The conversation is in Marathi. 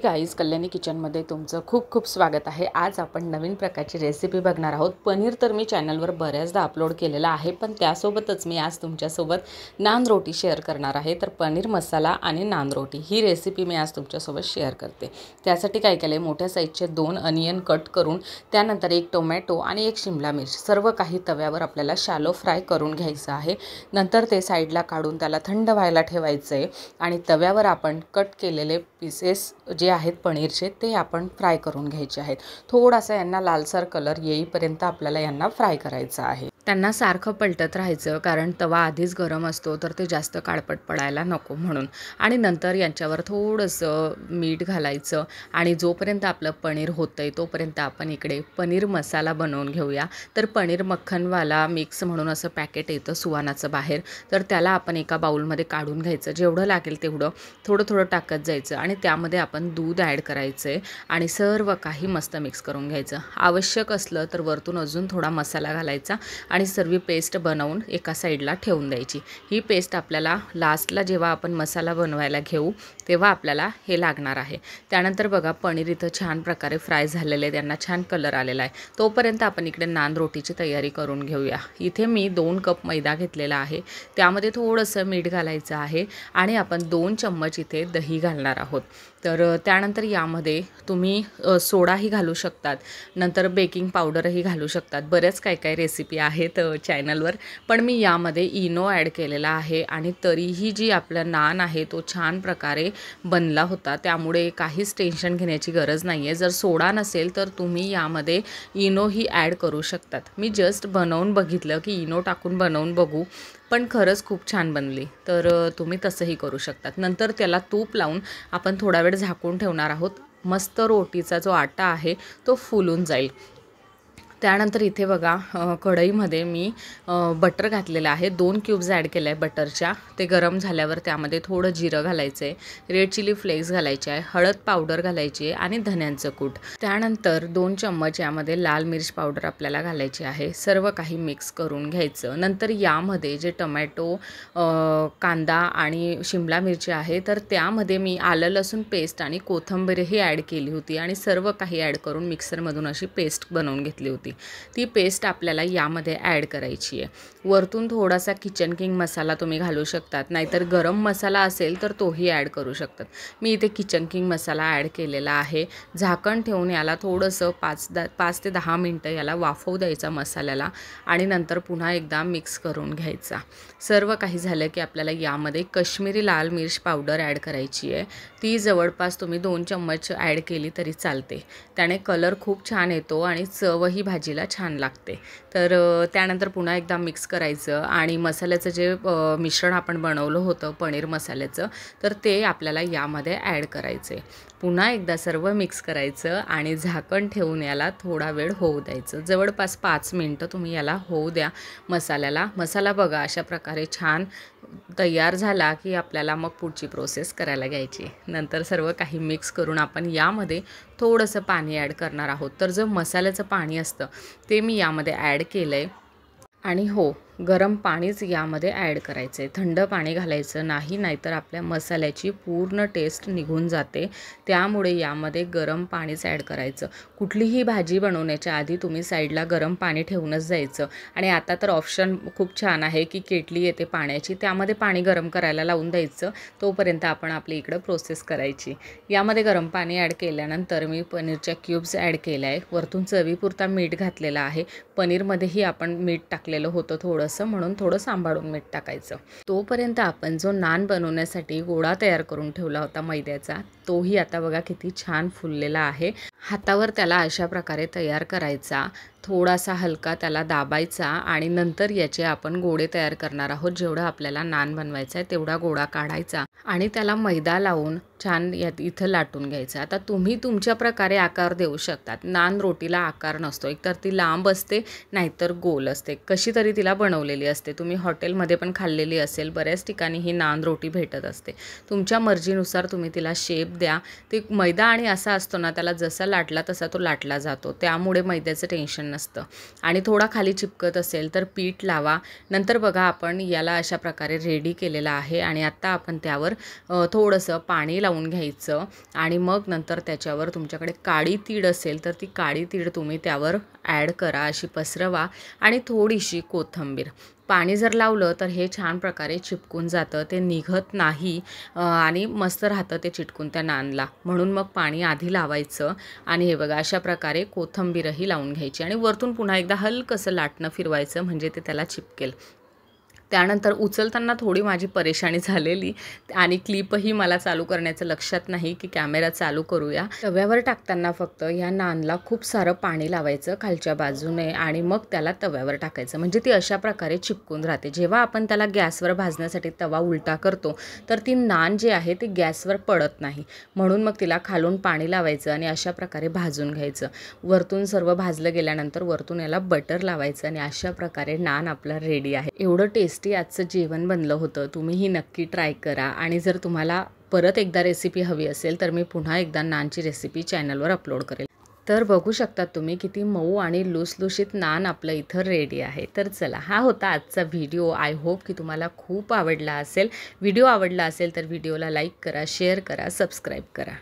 गाईज, कल्याणी किचनमध्ये तुमचं खूप खूप स्वागत आहे। आज आपण नवीन प्रकारची रेसिपी बघणार आहोत। पनीर तर मी चॅनलवर बऱ्याचदा अपलोड केलेला आहे, पण त्यासोबतच मी आज तुमच्यासोबत नान रोटी शेअर करणार आहे। तर पनीर मसाला आणि नान रोटी ही रेसिपी मी आज तुमच्यासोबत शेअर करते। त्यासाठी काय केले, मोठ्या साईजचे 2 अनियन कट करून, त्यानंतर 1 टोमॅटो आणि 1 शिमला मिर्च सर्व काही तव्यावर आपल्याला शॅलो फ्राय करून घ्यायचं आहे। नंतर ते साईडला काढून त्याला थंड व्हायला ठेवायचं आहे आणि तव्यावर आपण कट केलेले पीसेस जे आहेत पनीरचे ते आपण फ्राय करून घ्यायचे आहेत। थोडासा यांना लालसर कलर येईपर्यंत आपल्याला यांना फ्राय करायचं आहे। त्यांना सारखं पलटत राहायचं, कारण तवा आधीच गरम असतो तर ते जास्त काळपट पडायला नको म्हणून। आणि नंतर यांच्यावर थोडंसं मीठ घालायचं आणि जोपर्यंत आपलं पनीर होतंय तोपर्यंत आपण इकडे पनीर मसाला बनवून घेऊया। तर पनीर मक्खनवाला मिक्स म्हणून असं पॅकेट येतं सुवानाचं बाहेर, तर त्याला आपण एका बाउलमध्ये काढून घ्यायचं। जेवढं लागेल तेवढं थोडं थोडं टाकत जायचं आणि त्यामध्ये आपण दूध ॲड करायचं आहे आणि सर्व काही मस्त मिक्स करून घ्यायचं। आवश्यक असलं तर वरतून अजून थोडा मसाला घालायचा आणि सर्व पेस्ट बनवून एका साईडला ठेवून द्यायची। ही पेस्ट आपल्याला लास्टला जेव्हा आपण मसाला बनवायला घेऊ तेव्हा आपल्याला हे लागणार आहे। त्यानंतर बघा, पनीर इथं छान प्रकारे फ्राय झालेले, त्यांना छान कलर आलेला आहे। तोपर्यंत आपण इकडे नान रोटीची तयारी करून घेऊया। इथे मी 2 कप मैदा घेतलेला आहे, त्यामध्ये थोडंसं मीठ घालायचं आहे आणि आपण 2 चम्मच इथे दही घालणार आहोत। तर त्यानंतर यामध्ये तुम्ही सोडाही घालू शकतात, नंतर बेकिंग पावडरही घालू शकतात। बरेच काय रेसिपी आहेत चॅनलवर, पण मी यामध्ये इनो ॲड केलेला आहे आणि तरीही जी आपला नान आहे तो छान प्रकारे बनला होता, त्यामुळे काहीच टेन्शन घेण्याची गरज नाही आहे। जर सोडा नसेल तर तुम्ही यामध्ये इनोही ॲड करू शकतात। मी जस्ट बनवून बघितलं की इनो टाकून बनवून बघू, पण खरंच खूप छान बनली, तर तुम्ही तसंही करू शकतात। नंतर त्याला तूप लावून आपण थोडा वेळ झाकून ठेवणार आहोत। मस्त रोटीचा जो आटा आहे तो फुलून जाईल। त्यानंतर इथे बघा, कढईमध्ये मी बटर घातलेलं आहे, 2 क्यूब्स ॲड केले आहे बटरच्या। ते गरम झाल्यावर त्यामध्ये थोडं जिरं घालायचं आहे, रेड चिली फ्लेक्स घालायचे आहे, हळद पावडर घालायची आहे आणि धन्यांचं कूट। त्यानंतर 2 चम्मच यामध्ये लाल मिर्च पावडर आपल्याला घालायची आहे। सर्व काही मिक्स करून घ्यायचं। नंतर यामध्ये जे टोमॅटो, कांदा आणि शिमला मिरची आहे, तर त्यामध्ये मी आलं लसूण पेस्ट आणि कोथिंबीरही ॲड केली होती आणि सर्व काही ॲड करून मिक्सरमधून अशी पेस्ट बनवून घेतली होती। ती पेस्ट आपल्याला यामध्ये ॲड करायची आहे। वरतून थोडासा किचन किंग मसाला तुम्ही घालू शकतात, नाहीतर गरम मसाला असेल तर तोही ॲड करू शकतात। मी इथे किचन किंग मसाला ॲड केलेला आहे। झाकण ठेवून याला थोडंसं 5 ते 10 मिनटं याला वाफवू द्यायचा मसाल्याला आणि नंतर पुन्हा एकदा मिक्स करून घ्यायचा। सर्व काही झालं की आपल्याला यामध्ये कश्मीरी लाल मिर्च पावडर ॲड करायची आहे। ती जवळपास तुम्ही 2 चम्मच ॲड केली तरी चालते, त्याने कलर खूप छान येतो आणि चवही भाजीला छान लागते। तर त्यानंतर पुन्हा एकदा मिक्स करायचं आणि मसाल्याचं जे मिश्रण आपण बनवलं होतं पनीर मसाल्याचं, तर ते आपल्याला यामध्ये ॲड करायचं आहे। पुन्हा एकदा सर्व मिक्स करायचं आणि झाकण ठेवून याला थोडा वेळ होऊ द्यायचं। जवळपास 5 मिनटं तुम्ही याला होऊ द्या मसाल्याला। मसाला बघा अशा प्रकारे छान तयार झाला की आपल्याला मग पुढची प्रोसेस करायला घ्यायची। नंतर सर्व काही मिक्स करून आपण यामध्ये थोडंसं पाणी ॲड करणार आहोत। तर जो मसाल्याचं पाणी असतं ते मी यामध्ये ॲड केलं आहे आणि हो, गरम पाणीच यामध्ये ॲड करायचं आहे, थंड पाणी घालायचं नाही, नाहीतर आपल्या मसाल्याची पूर्ण टेस्ट निघून जाते। त्यामुळे यामध्ये गरम पाणीच ॲड करायचं। कुठलीही भाजी बनवण्याच्या आधी तुम्ही साईडला गरम पाणी ठेवूनच जायचं। आणि आता तर ऑप्शन खूप छान आहे की केटली येते पाण्याची, त्यामध्ये पाणी गरम करायला लावून द्यायचं, तोपर्यंत आपण आपली इकडं प्रोसेस करायची। यामध्ये गरम पाणी ॲड केल्यानंतर मी पनीरच्या क्यूब्स ॲड केल्या आहे, वरतून चवीपुरता मीठ घातलेलं आहे। पनीरमध्येही आपण मीठ टाकलेलं होतं थोडंसं, म्हणून थोडं सांभाळून मीठ टाकायचं। तोपर्यंत आपण जो नान बनवण्यासाठी गोळा तयार करून ठेवला होता मैद्याचा, तोही आता बघा किती छान फुललेला आहे। हातावर त्याला अशा प्रकारे तयार करायचा, थोडासा हलका त्याला दाबायचा आणि नंतर याचे आपण गोळे तयार करणार आहोत। जेवढा आपल्याला नान बनवायचा आहे तेवढा गोळा काढायचा आणि त्याला मैदा लावून छान इथं लाटून घ्यायचं। आता तुम्ही तुमच्या प्रकारे आकार देऊ शकतात। नान रोटीला आकार नसतो, एकतर ती लांब असते नाहीतर गोल असते, कशी तरी तिला बनवलेली असते। तुम्ही हॉटेलमध्ये पण खाल्लेली असेल, बऱ्याच ठिकाणी ही नान रोटी भेटत असते। तुमच्या मर्जीनुसार तुम्ही तिला शेप द्या। ते मैदा आणि असा असतो ना, त्याला जसा लाटला तसा तो लाटला जातो, त्यामुळे मैद्याचं टेन्शन नसतं आणि थोडा खाली चिपकत असेल तर पीठ लावा. नंतर बघा आपण याला अशा प्रकारे रेडी केलेला आहे आणि आता आपण त्यावर थोडंसं पाणी लावून घ्यायचं आणि मग नंतर त्याच्यावर तुमच्याकडे काळी तीळ असेल तर ती काळी तीळ तुम्ही त्यावर ॲड करा, अशी पसरवा आणि थोडीशी कोथिंबीर. पाणी जर लावलं तर हे छान प्रकारे चिपकून जातं, ते निघत नाही आणि मस्त राहतं ते चिटकून त्या नानला. म्हणून मग पाणी आधी लावायचं आणि हे बघा अशा प्रकारे कोथिंबीरही लावून घ्यायची आणि वरतून पुन्हा एकदा हलकंसं लाटणं फिरवायचं म्हणजे ते त्याला चिपकेल. त्यानंतर उचलताना थोडी माझी परेशानी झालेली आणि क्लिपही मला चालू करण्याचं लक्षात नाही की कॅमेरा चालू करूया. तव्यावर टाकताना फक्त ह्या नानला खूप सारं पाणी लावायचं खालच्या बाजूने आणि मग त्याला तव्यावर टाकायचं म्हणजे ती अशा प्रकारे चिपकून राहते. जेव्हा आपण त्याला गॅसवर भाजण्यासाठी तवा उलटा करतो तर ती नान जी आहे ती गॅसवर पडत नाही. म्हणून मग तिला खालून पाणी लावायचं आणि अशा प्रकारे भाजून घ्यायचं. वरतून सर्व भाजलं गेल्यानंतर वरतून याला बटर लावायचं आणि अशा प्रकारे नान आपला रेडी आहे. एवढं टेस्टी आजचं जेवण बनलं होतं. तुम्हीही नक्की ट्राय करा आणि जर तुम्हाला परत एकदा रेसिपी हवी असेल तर मी पुन्हा एकदा नानची रेसिपी चॅनलवर अपलोड करेल. तर बघू शकता तुम्ही किती मऊ आणि लुसलुशीत नान आपलं इथं रेडी आहे. तर चला, हा होता आजचा व्हिडिओ. आय होप की तुम्हाला खूप आवडला असेल. व्हिडिओ आवडला असेल तर व्हिडिओला लाईक करा, शेअर करा, सबस्क्राईब करा.